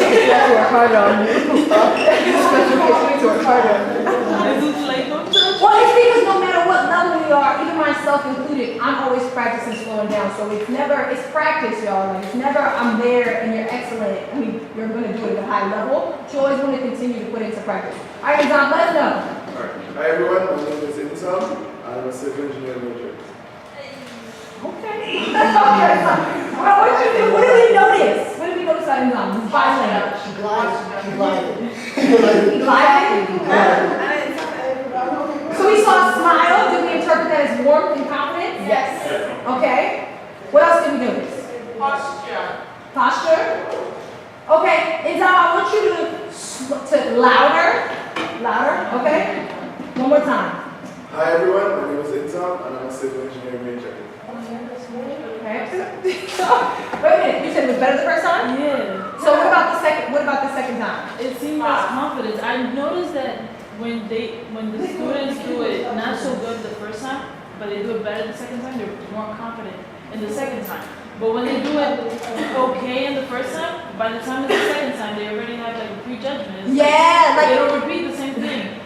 You have to work harder on you. Special kids need to work harder. Well, it's because no matter what level we are, even myself included, I'm always practicing slowing down. So it's never, it's practice, y'all. Like, it's never I'm there and you're excellent. I mean, you're going to do it at a high level. But you always want to continue to put it into practice. All right, Tom, let us know. All right. Hi, everyone. My name is Insom. I'm a civil engineer major. Okay. Well, what did we notice? What did we notice on Insom? Violent. She glided. He glided? So we saw a smile. Did we interpret that as warmth and confidence? Yes. Okay. What else did we notice? Posture. Posture. Okay. And now I want you to louder. Okay. One more time. Hi, everyone. My name is Insom, and I'm a civil engineer major. Okay. Wait a minute. You said it was better the first time? Yeah. So what about the second time? It seemed less confidence. I noticed that when the students do it not so good the first time, but they do it better the second time, they're more confident in the second time. But when they do it okay in the first time, by the time it's the second time, they already have like a prejudgment. It's Yeah, like, like they don't repeat the same thing.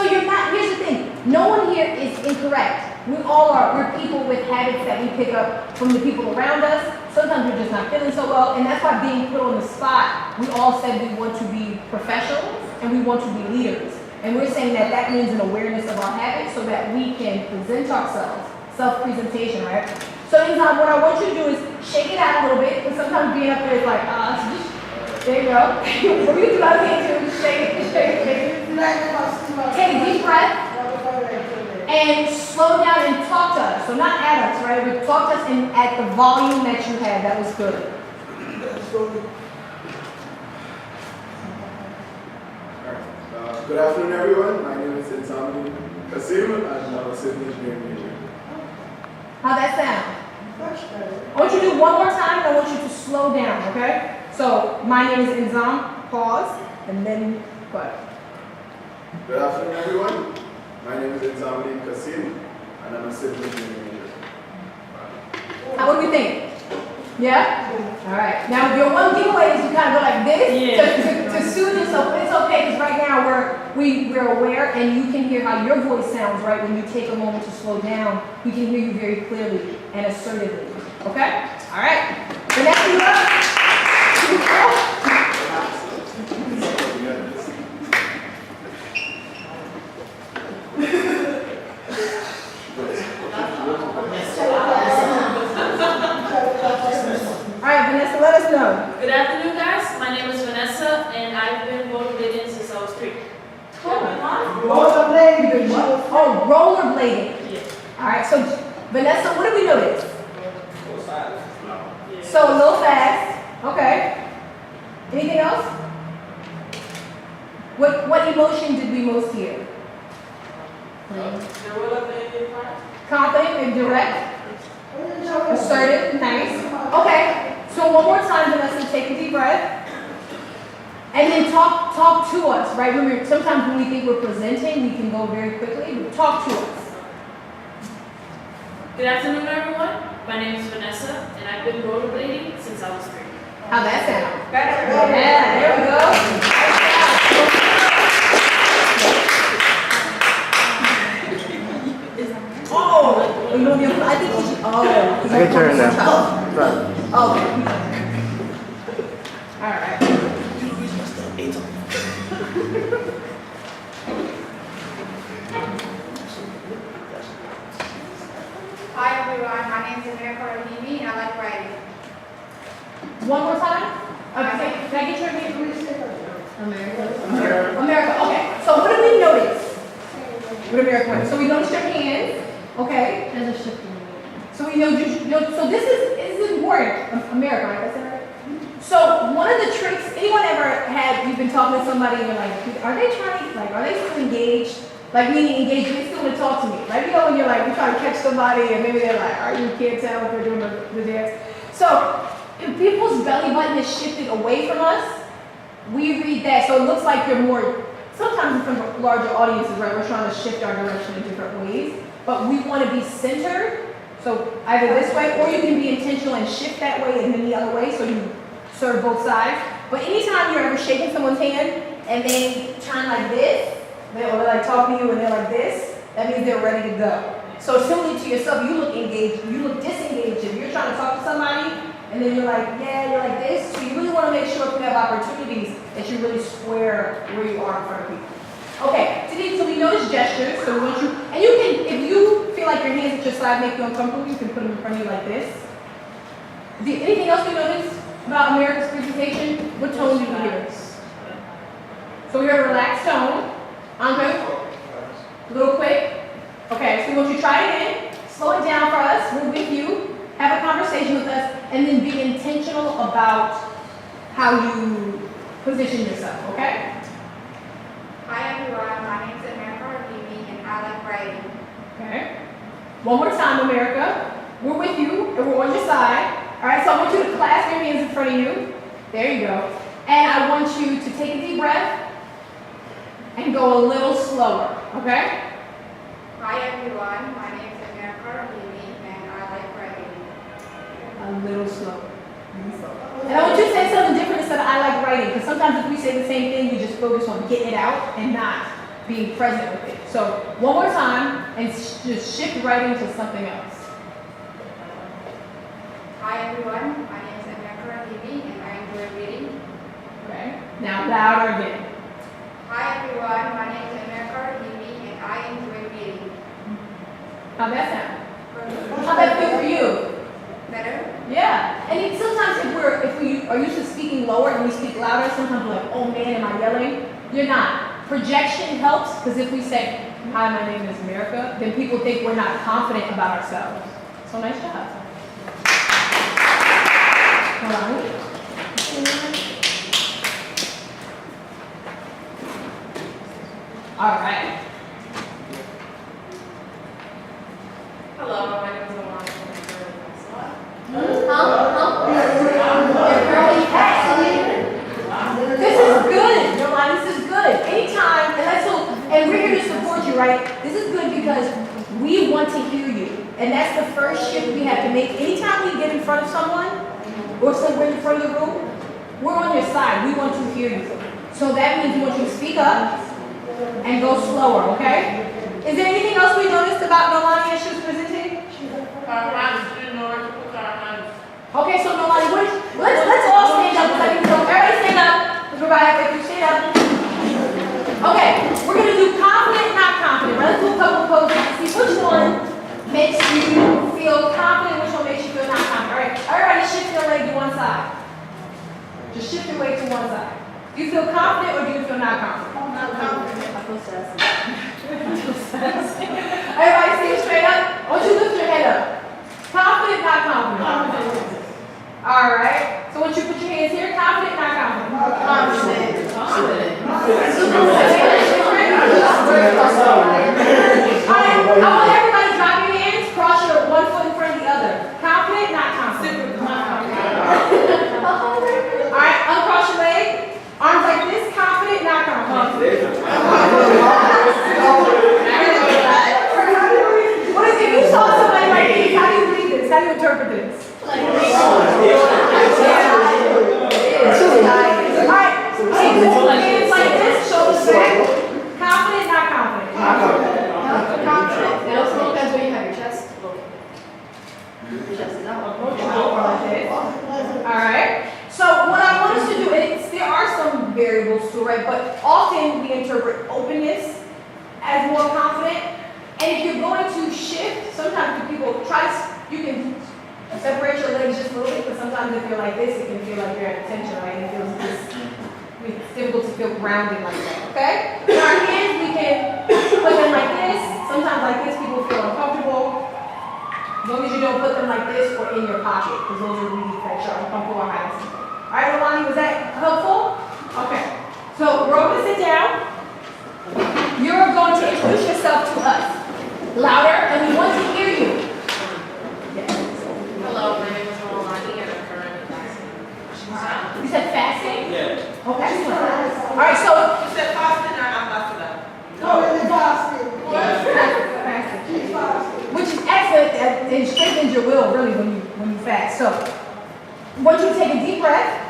so you're not. Here's the thing. No one here is incorrect. We all are. We're people with habits that we pick up from the people around us. Sometimes we're just not feeling so well, and that's why being put on the spot. We all said we want to be professionals and we want to be leaders. And we're saying that that means an awareness of our habits so that we can present ourselves, self-presentation, right? So anytime, what I want you to do is shake it out a little bit, because sometimes being up there is like, there you go. What you do out here too, shake it. Take a deep breath and slow down and talk to us. So not at us, right? But talk to us at the volume that you had. That was good. Good afternoon, everyone. My name is Insom Kasim, and I'm a civil engineer major. How'd that sound? I want you to do one more time, and I want you to slow down, okay? So, my name is Inzam, pause, and then go. Good afternoon, everyone. My name is Insom Kasim, and I'm a civil engineer major. What do you think? Yeah? All right. Now, your one giveaway is you kind of go like this to soothe yourself, but it's okay because right now we're aware and you can hear how your voice sounds, right? When you take a moment to slow down, we can hear you very clearly and assertively. Okay? All right. The next you up. All right, Vanessa, let us know. Good afternoon, guys. My name is Vanessa, and I've been rollerblading since I was 3. Rollerblading. Oh, rollerblading. Yeah. All right, so Vanessa, what did we notice? So a little fast. Okay. Anything else? What emotion did we most hear? Confident and direct. Assertive. Nice. Okay. So one more time, Vanessa, take a deep breath. And then talk to us, right? Remember, sometimes when we think we're presenting, we can go very quickly, but talk to us. Good afternoon, everyone. My name is Vanessa, and I've been rollerblading since I was 3. How'd that sound? Better. Yeah, there we go. Oh, you know, I think you should. Oh, I can turn it down. Okay. All right. Hi everyone, my name is America Rahimi and I like writing. One more time. Okay. Can I get your name, please? America. Okay. So what did we notice? What America went? So we noticed your hands. Okay. There's a shift in the So we know. So this is important. America, right? That's it, right? So one of the tricks. Anyone ever had? You've been talking to somebody and you're like, are they trying? Like, are they still engaged? Like meaning engaged, they still want to talk to me. Right? You know when you're like, you try to catch somebody and maybe they're like, you can't tell if they're doing the dance. So if people's belly button is shifted away from us, we read that. So it looks like you're more. Sometimes in front of larger audiences, right? We're trying to shift our direction in different ways, but we want to be centered. So either this way, or you can be intentional and shift that way and then the other way, so you serve both sides. But anytime you're ever shaking someone's hand and they turn like this, they're like talking to you and they're like this, that means they're ready to go. So similarly to yourself, you look engaged, you look disengaged. If you're trying to talk to somebody and then you're like, yeah, you're like this, so you really want to make sure if you have opportunities that you really square where you are in front of people. Okay, so we notice gestures, so once you, and you can, if you feel like your hands at your side make you uncomfortable, you can put them in front of you like this. Anything else you notice about America's presentation? What tone do you hear? So we hear a relaxed tone. Andre? A little quick. Okay, so we want you to try it again. Slow it down for us. We're with you. Have a conversation with us, and then be intentional about how you position yourself, okay? Hi everyone, my name is America and I like writing. Okay. One more time, America. We're with you, and we're on your side. All right, so I want you to clasp your hands in front of you. There you go. And I want you to take a deep breath and go a little slower, okay? Hi everyone, my name is America and I like writing. A little slower. And I want you to say something different instead of I like writing, because sometimes if we say the same thing, we just focus on getting it out and not being present with it. So one more time, and just shift writing to something else. Hi everyone, my name is America and I enjoy reading. Okay. Now louder again. Hi everyone, my name is America and I enjoy reading. How'd that sound? How'd that feel for you? Better? Yeah. And sometimes if we are used to speaking lower and we speak louder, sometimes we're like, oh man, am I yelling? You're not. Projection helps, because if we say, hi, my name is America, then people think we're not confident about ourselves. So nice job. Hold on. All right. Hello, my name is Lawrese. This is good, Yolanda, this is good. Anytime, and we're here to support you, right? This is good because we want to hear you. And that's the first shift we have to make. Anytime we get in front of someone, or somewhere in front of the room, we're on your side. We want to hear you. So that means we want you to speak up and go slower, okay? Is there anything else we noticed about Nolani as she was presenting? Our hands, we know where to put our hands. Okay, so Nolani, let's all stand up. Everybody stand up. Let's go right halfway through. Stand up. Okay, we're gonna do confident, not confident. Let's do a couple poses. See which one makes you feel confident, which one makes you feel not confident. All right, everybody shift your leg to one side. Just shift your weight to one side. Do you feel confident or do you feel not confident? Not confident. I feel sassy. Everybody stand straight up. I want you to lift your head up. Confident, not confident. Confident. All right. So once you put your hands here, confident, not confident. Confident. Confident. All right. I want everybody to drop your hands, cross your one foot in front of the other. Confident, not confident. All right. Uncross your leg. Arms like this. Confident, not confident. What if you saw somebody like this? How do you read this? How do you interpret this? Alright, hands like this, shoulders back. Confident, not confident. Confident. It also depends where you have your chest. Your chest is out. Alright, so what I want us to do, and there are some variables to it, right? But often we interpret openness as more confident. And if you're going to shift, sometimes people you can separate your legs just a little bit, but sometimes if you're like this, it can feel like you're at attention, right? It's difficult to feel grounded like that, okay? In our hands, we can put them like this. Sometimes like this, people feel uncomfortable. As long as you don't put them like this or in your pocket, because those are really that you're uncomfortable or hiding something. All right, Rolani, was that helpful? Okay. So we're all going to sit down. You're going to introduce yourself to us. Louder, and we want to hear you. Yes. Hello, my name is Lawrese and I'm currently fasting. You said fasting? Yeah. Okay. All right, so. You said fasting or ambassador? Fasting. Which is excellent, and strengthens your will, really, when you fast. So, I want you to take a deep breath.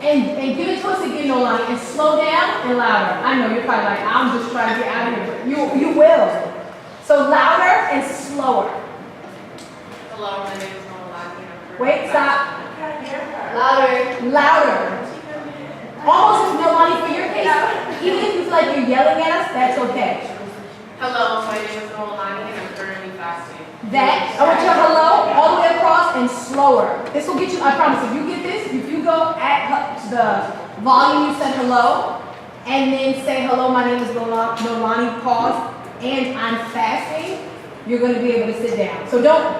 And give it to us again, Nolani, and slow down and louder. I know you're probably like, I'm just trying to get out of here, but you will. So louder and slower. Hello, my name is Nolani. Wait, stop. Louder. Louder. Almost Nolani for your case. Even if you feel like you're yelling at us, that's okay. Hello, my name is Nolani and I'm currently fasting. That, I want your hello all the way across and slower. This will get you, I promise, if you get this, if you go at the volume you said hello, and then say hello, my name is Nolani, pause, and I'm fasting, you're going to be able to sit down. So don't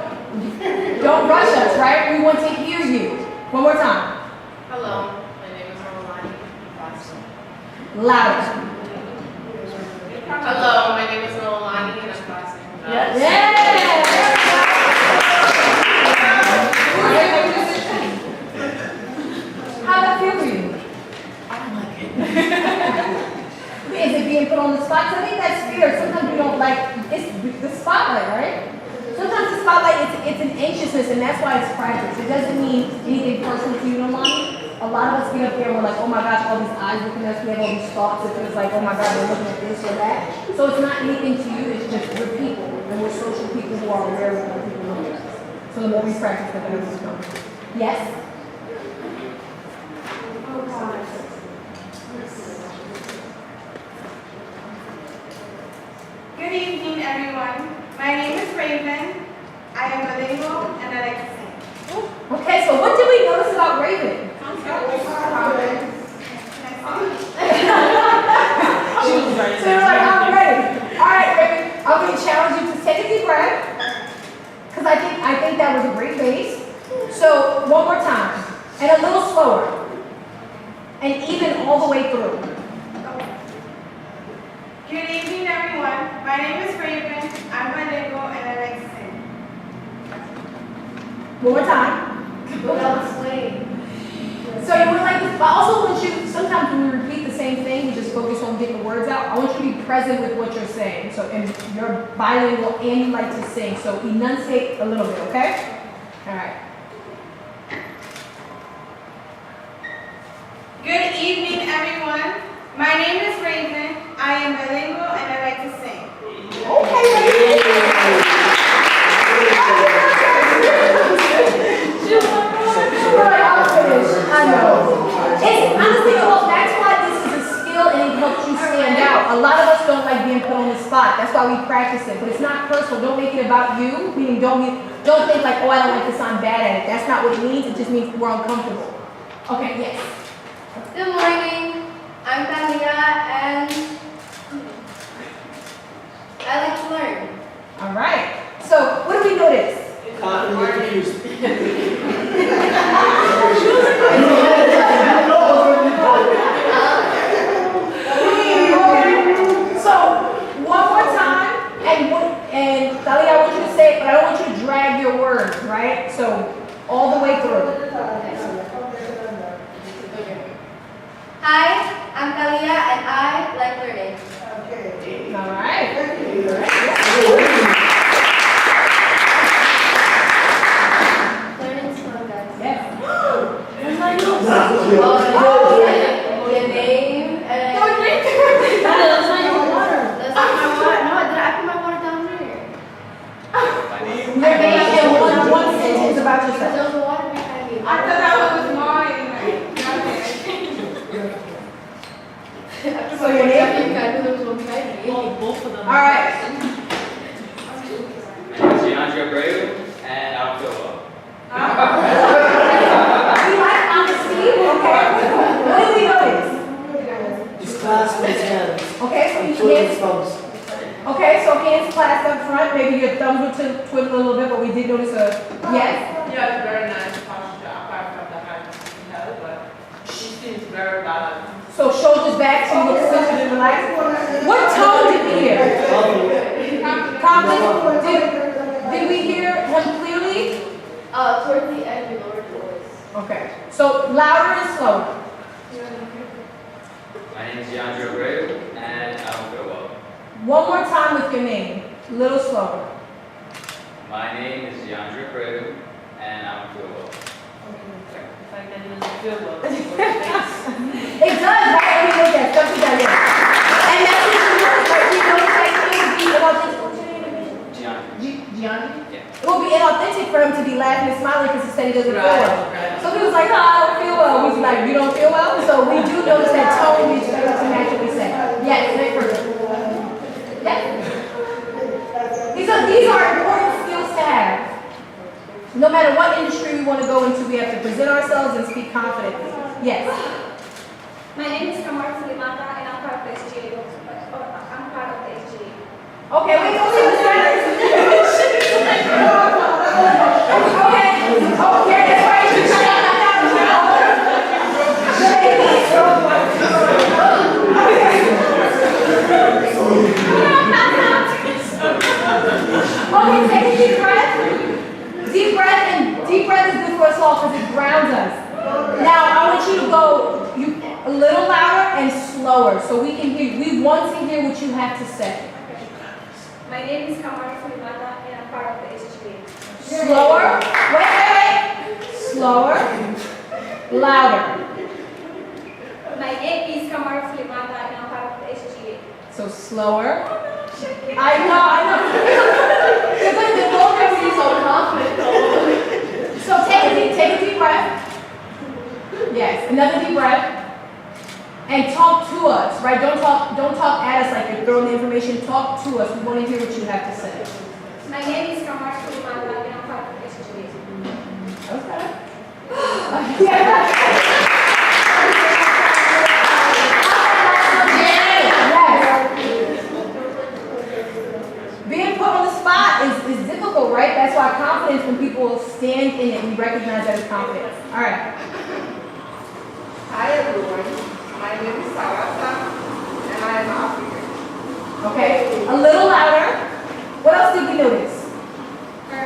rush us, right? We want to hear you. One more time. Hello, my name is Nolani. I'm fasting. Louder. Hello, my name is Nolani and I'm fasting. Yes. Yeah. How that feel for you? Is it being put on the spot? 'Cause I think that's fear. Sometimes we don't like, it's the spotlight, right? Sometimes the spotlight, it's an anxiousness, and that's why it's practice. It doesn't mean anything personal to you, Nolani. A lot of us get up there and we're like, oh my gosh, all these eyes looking at us. We have all these thoughts. It feels like, oh my God, they're looking at this or that. So it's not anything to you. It's just we're people, and we're social people who are aware of what people look at us. So the more we practice, the better we become. Yes? Good evening, everyone. My name is Raven. I am bilingual and I like to sing. Okay, so what did we notice about Raven? She was right. So you're like, I'm ready. All right, Raven, I'm going to challenge you to take a deep breath, because I think that was a great base. So one more time, and a little slower, and even all the way through. Good evening, everyone. My name is Raven. I'm bilingual and I like to sing. One more time. Without explaining. So you would like this, but I also want you, sometimes when we repeat the same thing, we just focus on getting the words out. I want you to be present with what you're saying. So, and you're bilingual and you like to sing. So enunciate a little bit, okay? All right. Good evening, everyone. My name is Raven. I am bilingual and I like to sing. Okay, Raven. Right, I'll finish. I know. It's honestly, well, that's why this is a skill and it helps you stand out. A lot of us don't like being put on the spot. That's why we practice it. But it's not personal. Don't make it about you. Meaning don't think like, oh, I don't like this, I'm bad at it. That's not what it means. It just means we're uncomfortable. Okay, yes. Good morning. I'm Tania and I like to learn. All right. So what do we notice? So one more time, and Thalia, I want you to say it, but I don't want you to drag your words, right? So all the way through. Hi, I'm Thalia and I like learning. All right. Learning's fun, guys. Yes. Your name and That's not your water. that's not my water. No, did I put my water down here? Your name and one sentence about Because yourself. there was water behind me. I thought that was mine. After So my your water name? down here, I knew there was one behind me. Oh, both of them. All right. My name is Brave, and I don't feel well. We like honesty, okay? What do we notice? His classmates' hands. Okay, so each Twiddling hand. thumbs. Okay, so hands clasped up front. Maybe your thumbs would twiddle a little bit, but we did notice a yes. Yeah, it's very nice posture apart from the hand she held, but she seems very balanced. So shoulders back, so you look centered and relaxed. What tone did we hear? Confident? Did we hear him clearly? Towards the end, we lowered the voice. Okay. So louder and slower. My name is Brave, and I don't feel well. One more time with your name. A little slower. My name is Brave, and I don't feel well. The fact that he was feel well. It does, right? I mean, look at stuff like that. And that's what you notice, right? You notice that it would be inauthentic. What's your name again? Gianni? Yeah. It would be inauthentic for him to be laughing and smiling because he said he doesn't feel Right, well. right. So he was like, I don't feel well. He's like, you don't feel well? So we do notice that tone we expect to naturally say. Yes, very perfect. Yes. These are important skills to have. No matter what industry we want to go into, we have to present ourselves and speak confidently. Yes. My name is Kamar Sulimata and I'm part of the SGA. I'm part of the SGA. Okay, wait, don't leave the silence. Okay. Oh, yeah, that's right. You shut up. Okay, take a deep breath. Deep breath, and deep breath is good for us all because it grounds us. Now, I want you to go a little louder and slower so we can hear. We want to hear what you have to say. My name is Kamar Sulimata and I'm part of the SGA. Slower. Wait. Slower. Louder. My name is Kamar Sulimata and I'm part of the SGA. So slower. I know. You're going to be longer when you're so confident. So take a deep breath. Yes, another deep breath. And talk to us, right? Don't talk at us like you're throwing the information. Talk to us. We want to hear what you have to say. My name is Kamar Sulimata and I'm part of the SGA. Okay. Yes. Being put on the spot is difficult, right? That's why confidence, when people stand in it, we recognize that as confidence. All right. Hi everyone, my name is Sarasa and I am African. Okay. A little louder. What else did we notice? All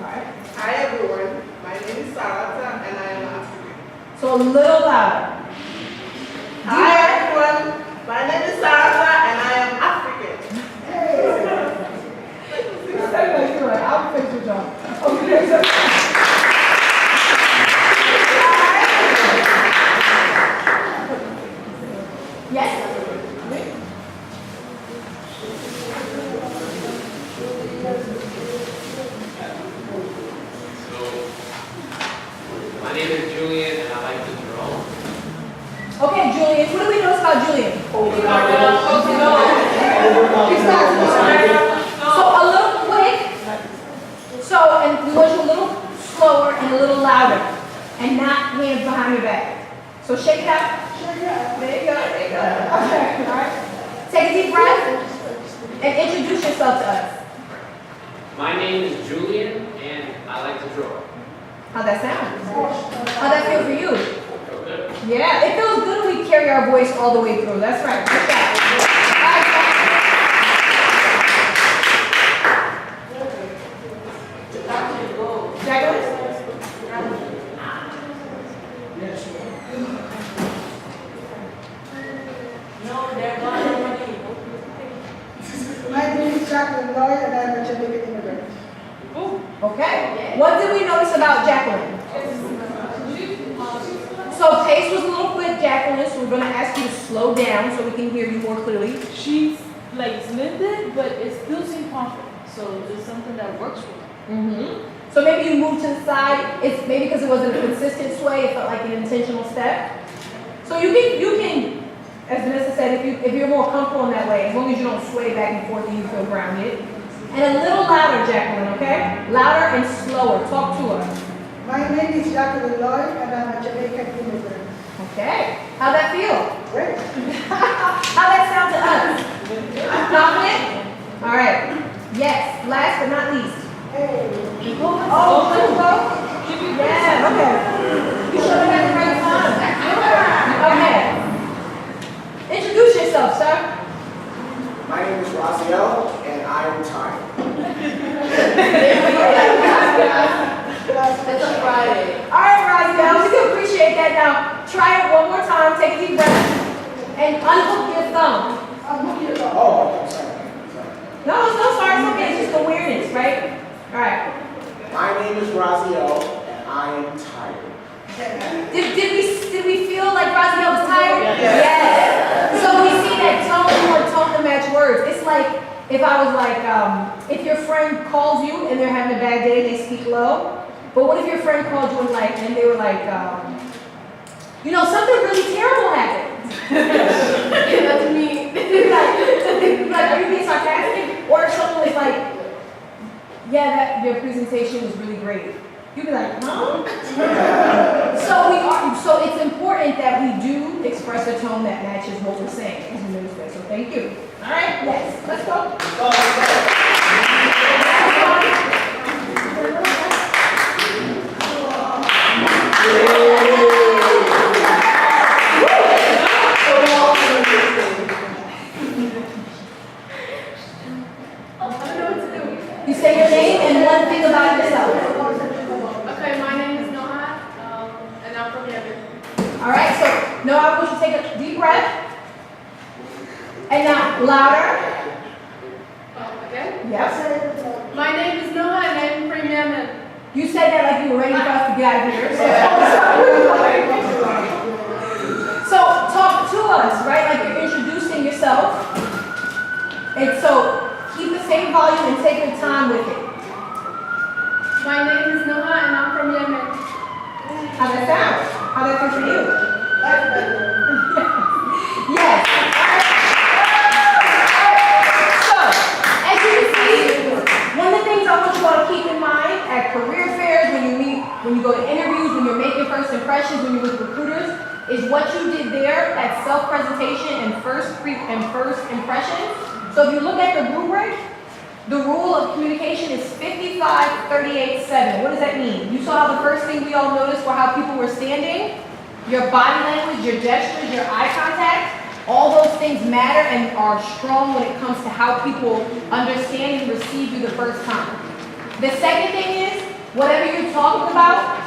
right. Hi everyone, my name is Sarasa and I am African. So a little louder. Hi everyone, my name is Sarasa and I am African. I'll fix your job. Okay. Yes? My name is Julian and I like to draw. Okay, Julian. What do we notice about Julian? So a little quick. So, and we want you a little slower and a little louder. And not hands behind your back. So shake it out. There you go. Okay, all right. Take a deep breath and introduce yourself to us. My name is Julian and I like to draw. How'd that sound? How'd that feel for you? Feel good? Yeah, it feels good when we carry our voice all the way through. That's right. Good job. All right, Jacqueline? No, they're not. My name is Jacqueline Lloyd and I'm a Jamaican immigrant. Okay. What did we notice about Jacqueline? So pace was a little quick, Jacqueline, so we're going to ask you to slow down so we can hear you more clearly. She's like limited, but it still seems confident. So there's something that works for her. Mm-hmm. So maybe you moved to the side. It's maybe because it wasn't a consistent sway. It felt like an intentional step. So you can, as Vanessa said, if you're more comfortable in that way, as long as you don't sway back and forth and you feel grounded. And a little louder, Jacqueline, okay? Louder and slower. Talk to us. My name is Jacqueline Lloyd and I'm a Jamaican immigrant. Okay. How'd that feel? Great. How'd that sound to us? Confident? All right. Yes. Last but not least. Hey. Oh, little boat? Yeah, okay. You should have had the right time. Okay. Introduce yourself, sir. My name is Raziel, and I am Thai. It's a Friday. All right, Raziel, we do appreciate that. Now, try it one more time. Take a deep breath and unhook your thumb. Oh, I'm sorry. No, it's okay. It's just awareness, right? All right. My name is Raziel, and I'm tired. Did we feel like Raziel was tired? Yes. Yes. So we see that tone, we want tone to match words. It's like if I was like, if your friend calls you and they're having a bad day, they speak low. But what if your friend called you and they were like, you know, something really terrible happened. That's me. like, are you being sarcastic? Or if someone was like, yeah, your presentation was really great. You'd be like, huh? So it's important that we do express a tone that matches what we're saying as we move this. So thank you. All right, yes, let's go. You say your name and one thing about yourself. Okay, my name is Noha, and I'm from Yemen. All right, so Noah, I want you to take a deep breath. And now, louder. Okay? Yep. My name is Noha, and I'm from Yemen. You said that like you were ready for us to get out of here. So talk to us, right? Like you're introducing yourself. And so keep the same volume and take your time with it. My name is Noha, and I'm from Yemen. How'd that sound? How'd that feel for you? Yes. So, as you can see, one of the things I want you all to keep in mind at career fairs, when you meet, when you go to interviews, when you're making first impressions, when you're with recruiters, is what you did there at self-presentation and first impressions. So if you look at the rubric, the rule of communication is 55-38-7. What does that mean? You saw how the first thing we all noticed were how people were standing, your body language, your gestures, your eye contact. All those things matter and are strong when it comes to how people understand and receive you the first time. The second thing is, whatever you're talking about,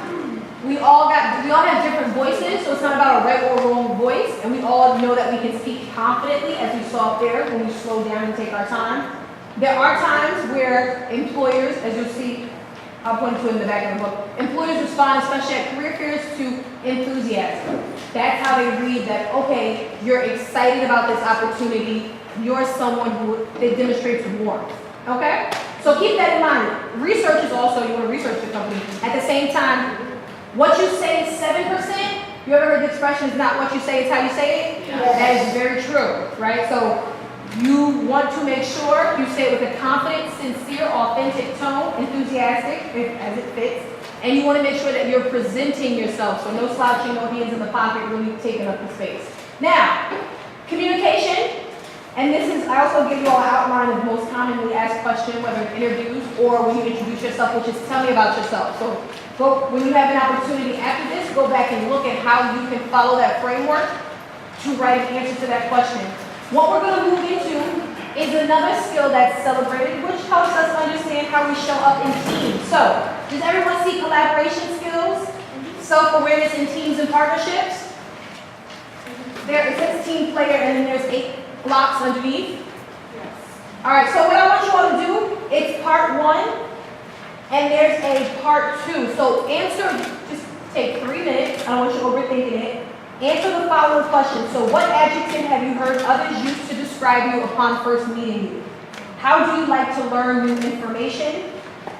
we all have different voices, so it's not about a right or wrong voice, and we all know that we can speak confidently, as we saw up there, when we slow down and take our time. There are times where employers, as you'll see, I'll point to in the back of the book, employers respond, especially at career fairs, to enthusiasm. That's how they read that, okay, you're excited about this opportunity, you're someone that demonstrates warmth, okay? So keep that in mind. Research is also, you want to research the company. At the same time, what you say is 7%, you ever heard the expression, it's not what you say, it's how you say it? Yes. That is very true, right? So you want to make sure you say it with a confident, sincere, authentic tone, enthusiastic, as it fits. And you want to make sure that you're presenting yourself. So no slouching, no hands in the pocket, really taking up the space. Now, communication. And this is, I also give you all an outline of most commonly asked questions, whether in interviews or when you introduce yourself, which is tell me about yourself. So when you have an opportunity after this, go back and look at how you can follow that framework to write an answer to that question. What we're going to move into is another skill that's celebrated, which helps us understand how we show up in teams. So, does everyone see collaboration skills, self-awareness in teams and partnerships? There, it says team player, and then there's 8 blocks underneath. All right, so what I want you all to do, it's part 1, and there's a part 2. So answer, just take 3 minutes. I don't want you overthinking it. Answer the following questions. So what adjective have you heard others use to describe you upon first meeting you? How do you like to learn new information?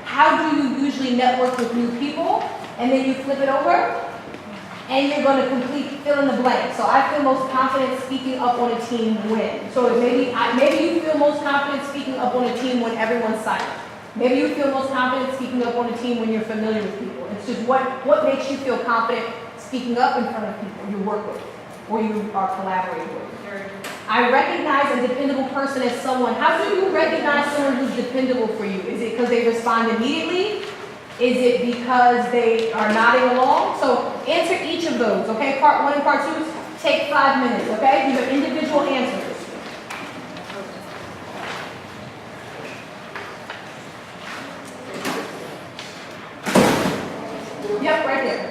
How do you usually network with new people? And then you flip it over, and you're going to complete fill in the blank. So I feel most confident speaking up on a team when. So maybe you feel most confident speaking up on a team when everyone's silent. Maybe you feel most confident speaking up on a team when you're familiar with people. It's just what makes you feel confident speaking up in front of people you work with or you are collaborating with. I recognize a dependable person as someone. How do you recognize someone who's dependable for you? Is it because they respond immediately? Is it because they are nodding along? So answer each of those, okay? Part 1 and part 2, take 5 minutes, okay? These are individual answers. Yep, right there.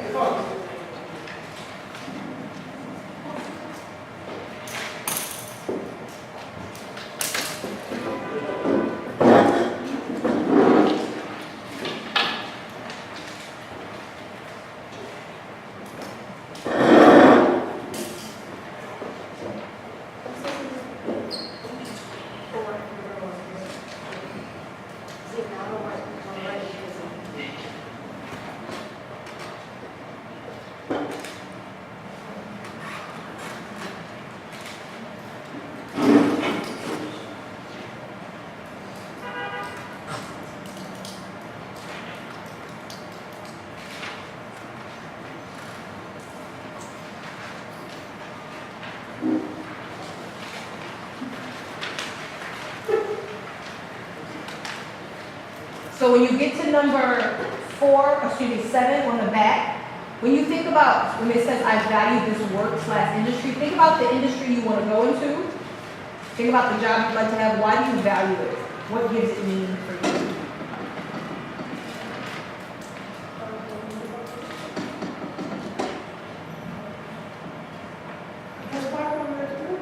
So when you get to number 7 on the back, when you think about, when it says I value this work/industry, think about the industry you want to go into. Think about the job you'd like to have. Why do you value it? What gives it meaning for you? Has part one there too?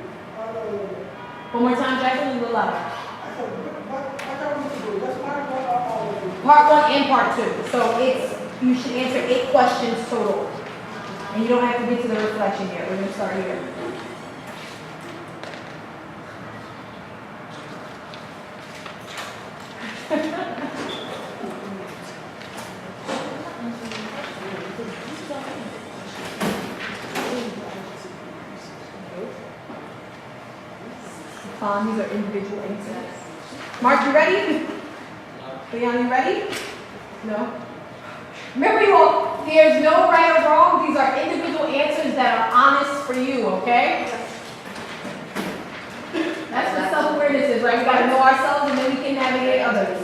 One more time, Jacqueline, a little louder. I said, what are we to do? That's part one or all of it? Part 1 and part 2. So you should answer 8 questions total. And you don't have to get to the reflection yet. We're going to start here. These are individual answers. Mark, you ready? Leon, you ready? No? Remember you all, there's no right or wrong. These are individual answers that are honest for you, okay? That's what self-awareness is, right? We gotta know ourselves and then we can navigate others.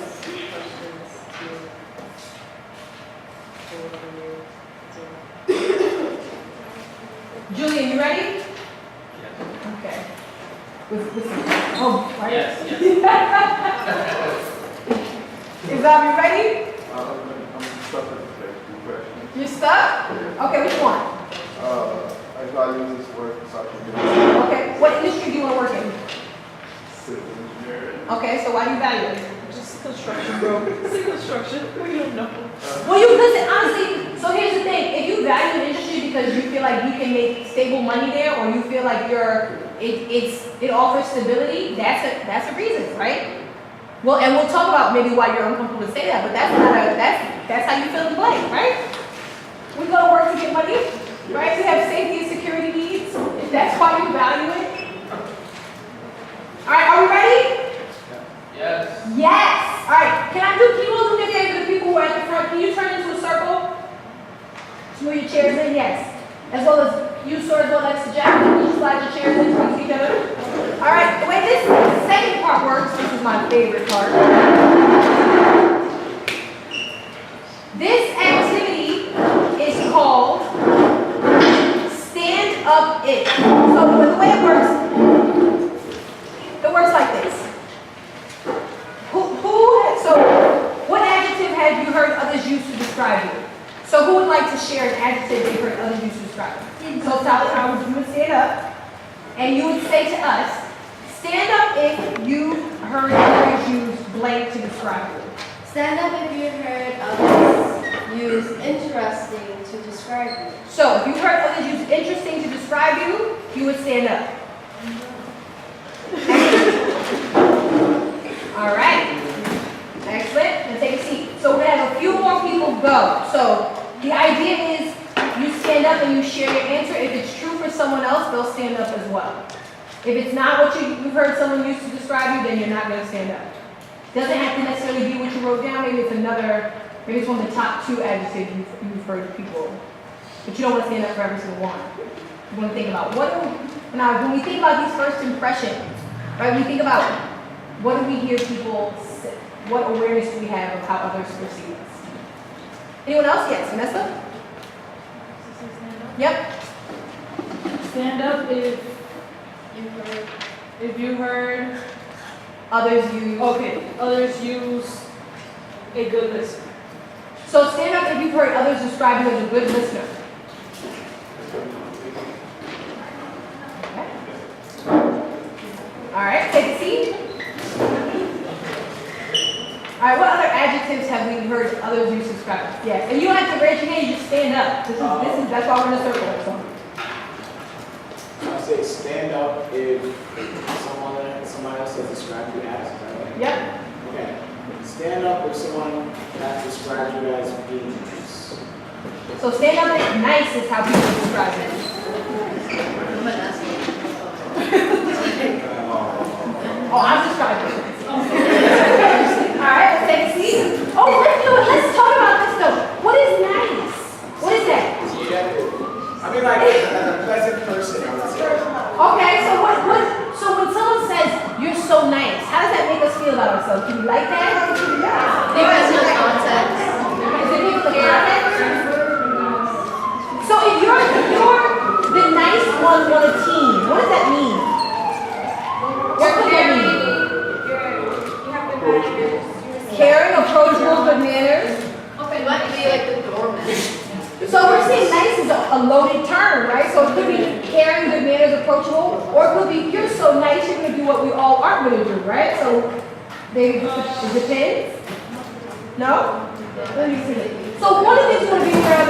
Julian, you ready? Okay. Right? Yes. Izab, you ready? I'm stuck with the question. You're stuck? Okay, which one? I value this work such a Okay, what industry do you want to work in? civil engineering. Okay, so why do you value it? Just construction, bro. It's construction. We don't know. Well, you listen, honestly, so here's the thing. If you value an industry because you feel like you can make stable money there or you feel like it offers stability, that's a reason, right? Well, and we'll talk about maybe why you're uncomfortable to say that, but that's how you feel in play, right? We go to work to get money, right? We have safety and security needs. If that's why you value it. All right, are we ready? Yes. Yes. All right. Can you all do me a favor, the people who are at the front, can you turn into a circle? To move your chairs in? Yes. As well as you, sir, as well as Jack, can you slide your chairs in towards each other? All right. The way this second part works, this is my favorite part. This activity is called Stand Up It. So the way it works like this. So what adjective have you heard others use to describe you? So who would like to share an adjective they've heard others use to describe you? So Tyler, you would stand up, and you would say to us, stand up if you heard others use blank to describe you. Stand up if you heard others use interesting to describe you. So if you heard others use interesting to describe you, you would stand up. All right. Excellent. Now take a seat. So we're going to have a few more people go. So the idea is you stand up and you share your answer. If it's true for someone else, they'll stand up as well. If it's not what you've heard someone use to describe you, then you're not going to stand up. Doesn't have to necessarily be what you wrote down. Maybe it's one of the top 2 adjectives you've heard people. But you don't want to stand up for every single one. You want to think about now when we think about these first impressions, right? We think about what do we hear people say? What awareness do we have of how others perceive us? Anyone else? Yes, Vanessa? Yep. Stand up if you heard Others use. okay, others use a good listener. So stand up if you've heard others describe you as a good listener. Okay. All right, take a seat. All right, what other adjectives have we heard others use to describe us? Yes, and you don't have to raise your hand, you just stand up. That's why we're in a circle. So. I say stand up if somebody else has described you as, is that right? Yep. Okay. Stand up if someone has described you as being nice. So stand up is nice is how people describe it. Oh, I'm describing it. All right, let's take a seat. Oh, let's talk about this though. What is nice? What is that? I mean, like, as a pleasant person, I would say. Okay, so when someone says you're so nice, how does that make us feel about ourselves? Do we like that? They loaded term, right? So it could be caring, good manners, approachable, or it could be you're so nice, you're gonna do what we all aren't gonna do, right? So maybe it depends. No? Let me see. So one of the things you want to be aware of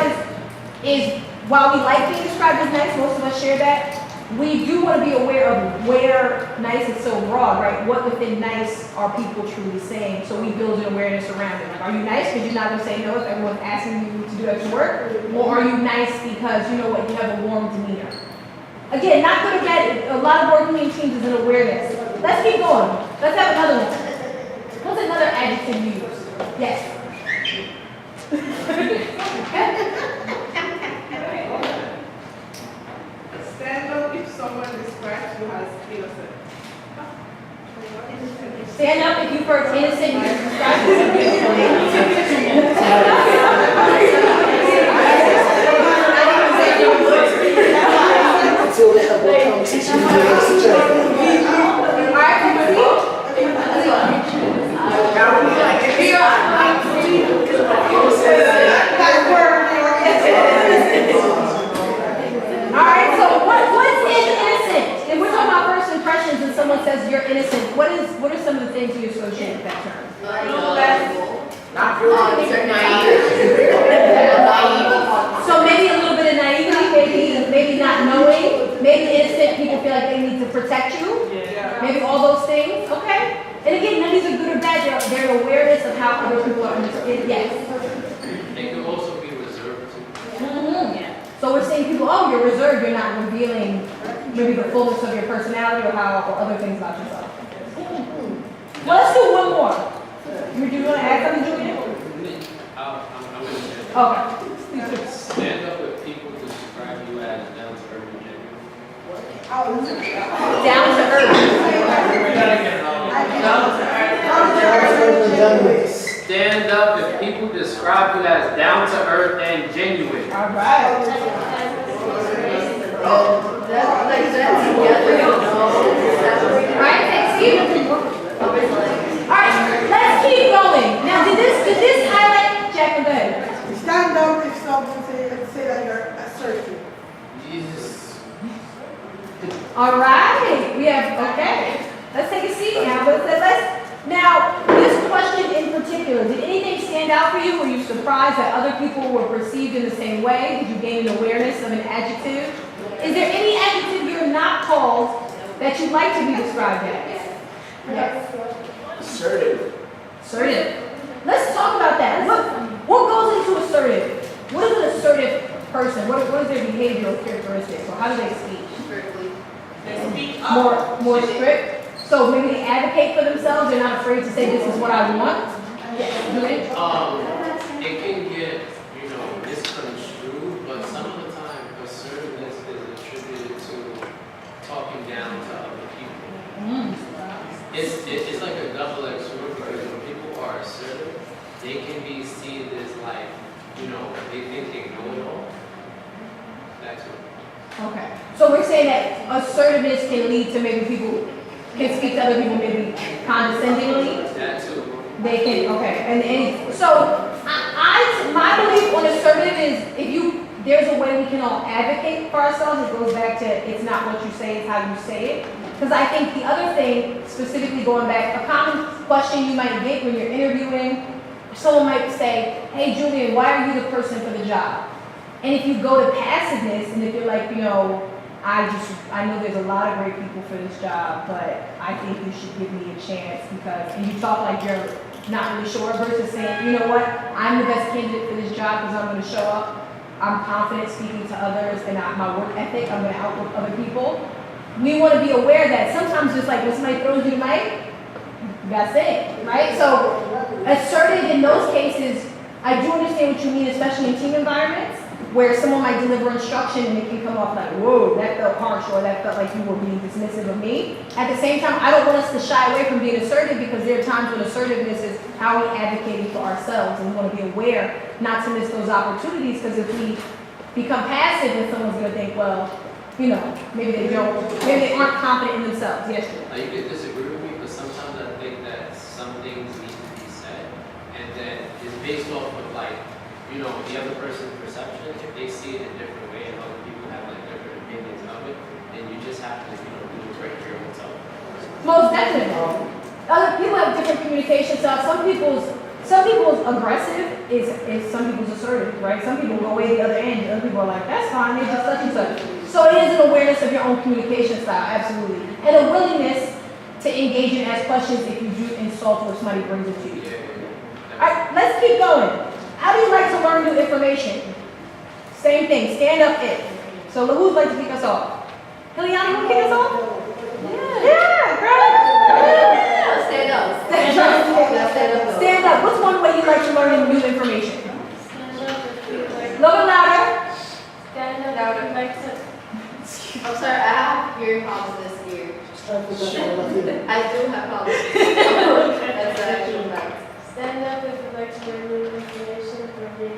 is while we like being described as nice, most of us share that, we do want to be aware of where nice is so broad, right? What within nice are people truly saying? So we build an awareness around it. Like, are you nice because you're not going to say no if everyone's asking you to do extra work? Or are you nice because you know what, you have a warm demeanor? Again, not good or bad. A lot of working in teams is an awareness. Let's keep going. Let's have another one. What's another adjective you use? Yes. Stand up if someone describes you as innocent. Stand up if you've heard innocent use described as Until the elbow comes, teach me Alright, so what is innocent? If we're talking about first impressions and someone says you're innocent, what are some of the things you associate with that term? So maybe a little bit of naivety, maybe not knowing, maybe innocent people feel like they need to protect you. Maybe all those things. Okay. And again, none of these are good or bad. They're an awareness of how other people are understood. Yes. They could also be reserved too. Yeah. So we're saying people, oh, you're reserved, you're not revealing maybe the fullness of your personality or other things about yourself. Well, let's do one more. Do you want to add something, Julian? I'm going to say Okay. stand up if people describe you as down to earth and genuine. Down to earth. We gotta get it all. Stand up if people describe you as down to earth and genuine. All right. Right? Excuse me. All right, let's keep going. Now, did this highlight, Jacqueline, go ahead. Stand up if someone say that you're assertive. Jesus. All right, we have, okay. Let's take a seat now. Now, this question in particular, did anything stand out for you? Were you surprised that other people were perceived in the same way? Did you gain an awareness of an adjective? Is there any adjective you're not called that you'd like to be described as? Yes. Assertive. Assertive. Let's talk about that. What goes into assertive? What is an assertive person? What is their behavioral characteristics? Or how do they speak? They speak up. More strict? So maybe they advocate for themselves, they're not afraid to say this is what I want? It can get, misconstrued, but some of the time assertiveness is attributed to talking down to other people. It's like a double-edged sword because when people are assertive, they can be seen as like, they think they know it all. That's what. Okay. So we're saying that assertiveness can lead to maybe people can speak to other people maybe condescendingly. That too. They can, okay. And so my belief on assertive is there's a way we can all advocate for ourselves. It goes back to it's not what you say, it's how you say it. Because I think the other thing, specifically going back, a common question you might get when you're interviewing, someone might say, hey Julian, why are you the person for the job? And if you go to passiveness and if you're like, I know there's a lot of great people for this job, but I think you should give me a chance and you talk like you're not really sure versus saying, you know what, I'm the best candidate for this job because I'm going to show up, I'm confident speaking to others, and my work ethic, I'm going to outwork other people. We want to be aware that sometimes just like when somebody throws you the mic, you got to say it, right? So assertive in those cases, I do understand what you mean, especially in team environments, where someone might deliver instruction and it can come off like, whoa, that felt harsh, or that felt like you were being dismissive of me. At the same time, I don't want us to shy away from being assertive because there are times when assertiveness is how we advocating for ourselves, and we want to be aware not to miss those opportunities, because if we become passive, then someone's going to think, well, maybe they aren't confident in themselves. Yes, sir. You could disagree with me, but sometimes I think that some things need to be said, and that it's based off of you know, the other person's perception, if they see it a different way and other people have like different opinions of it, then you just have to, you know, do what's right for your own self. Most definitely. Other people have different communication styles. Some people's aggressive is some people's assertive, right? Some people go away the other end. Other people are like, that's fine, they just such and such. So it is an awareness of your own communication style, absolutely. And a willingness to engage and ask questions if you do insult or somebody brings it to you. All right, let's keep going. How do you like to learn new information? Same thing, stand up it. So who'd like to kick us off? Hiliana, you want to kick us off? Yeah, girl. Yeah, stand up. Stand up. Stand up. What's one way you like to learn new information? Stand up if you like. Little louder. Stand up if you like to. I'm sorry, I have hearing problems this year. I do have problems. That's the actual fact. Stand up if you like to learn new information from me.